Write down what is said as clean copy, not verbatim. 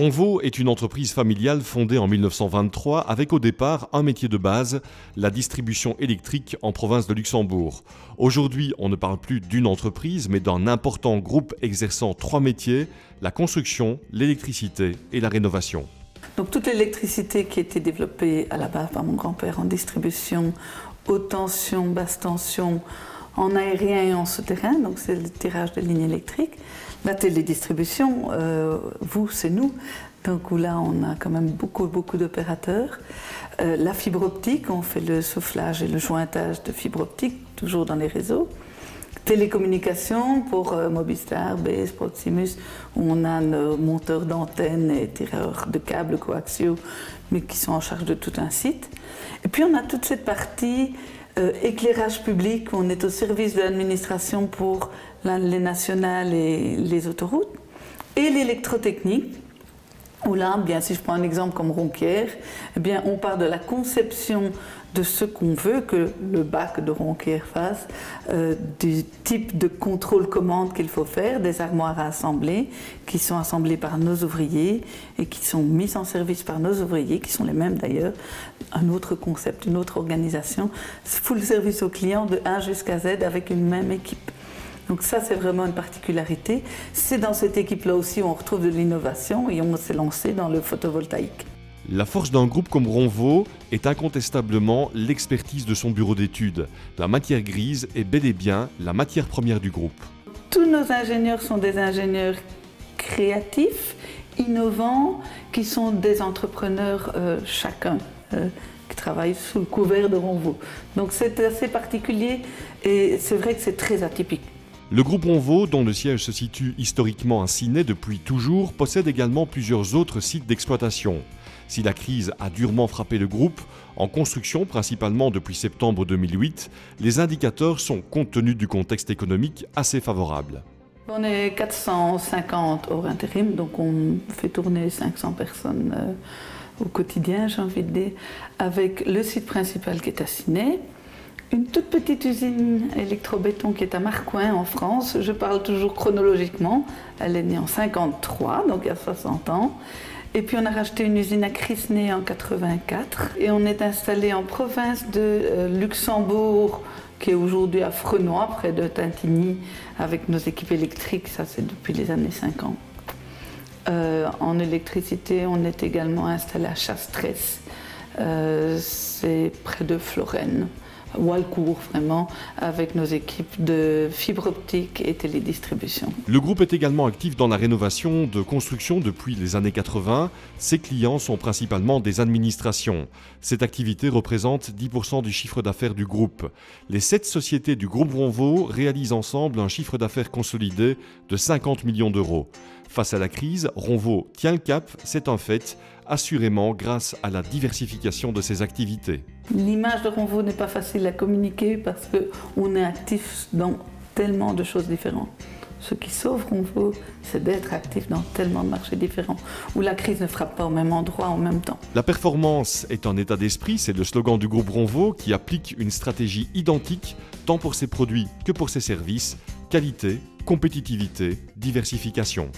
Ronvaux est une entreprise familiale fondée en 1923 avec au départ un métier de base, la distribution électrique en province de Luxembourg. Aujourd'hui, on ne parle plus d'une entreprise, mais d'un important groupe exerçant 3 métiers, la construction, l'électricité et la rénovation. Donc toute l'électricité qui a été développée à la base par mon grand-père en distribution, haute tension, basse tension, en aérien et en souterrain, donc c'est le tirage de lignes électriques. La télédistribution, c'est nous. Donc là, on a quand même beaucoup d'opérateurs. La fibre optique, on fait le soufflage et le jointage de fibre optique, toujours dans les réseaux. Télécommunications pour Mobistar, Base, Proximus, où on a nos monteurs d'antennes et tireurs de câbles coaxiaux, mais qui sont en charge de tout un site. Et puis on a toute cette partie éclairage public, on est au service de l'administration pour les nationales et les autoroutes, et l'électrotechnique, où là, bien, si je prends un exemple comme Ronquière, eh bien, on part de la conception de ce qu'on veut que le bac de Ronquière fasse, du type de contrôle-commande qu'il faut faire, des armoires à assembler, qui sont assemblées par nos ouvriers et qui sont mises en service par nos ouvriers, qui sont les mêmes d'ailleurs, un autre concept, une autre organisation, full service au client de A jusqu'à Z avec une même équipe. Donc ça, c'est vraiment une particularité. C'est dans cette équipe-là aussi où on retrouve de l'innovation et on s'est lancé dans le photovoltaïque. La force d'un groupe comme Ronvaux est incontestablement l'expertise de son bureau d'études. La matière grise est bel et bien la matière première du groupe. Tous nos ingénieurs sont des ingénieurs créatifs, innovants, qui sont des entrepreneurs chacun, qui travaillent sous le couvert de Ronvaux. Donc c'est assez particulier et c'est vrai que c'est très atypique. Le groupe Ronvaux, dont le siège se situe historiquement à Ciney depuis toujours, possède également plusieurs autres sites d'exploitation. Si la crise a durement frappé le groupe, en construction principalement depuis septembre 2008, les indicateurs sont, compte tenu du contexte économique, assez favorables. On est 450 hors intérim, donc on fait tourner 500 personnes au quotidien, j'ai envie de dire, avec le site principal qui est à Ciney. Une toute petite usine électrobéton qui est à Marcoing en France, je parle toujours chronologiquement, elle est née en 1953, donc il y a 60 ans. Et puis on a racheté une usine à Crisnay en 1984 et on est installé en province de Luxembourg, qui est aujourd'hui à Frenois, près de Tintigny, avec nos équipes électriques, ça c'est depuis les années 50. En électricité, on est également installé à Chastresse, c'est près de Florène. Walcourt vraiment, avec nos équipes de fibre optique et télédistribution. Le groupe est également actif dans la rénovation de construction depuis les années 80. Ses clients sont principalement des administrations. Cette activité représente 10% du chiffre d'affaires du groupe. Les 7 sociétés du groupe Ronvaux réalisent ensemble un chiffre d'affaires consolidé de 50 millions d'euros. Face à la crise, Ronvaux tient le cap, c'est un fait, assurément grâce à la diversification de ses activités. L'image de Ronvaux n'est pas facile à communiquer parce qu'on est actif dans tellement de choses différentes. Ce qui sauve Ronvaux, c'est d'être actif dans tellement de marchés différents, où la crise ne frappe pas au même endroit en même temps. La performance est un état d'esprit, c'est le slogan du groupe Ronvaux qui applique une stratégie identique, tant pour ses produits que pour ses services, qualité, compétitivité, diversification.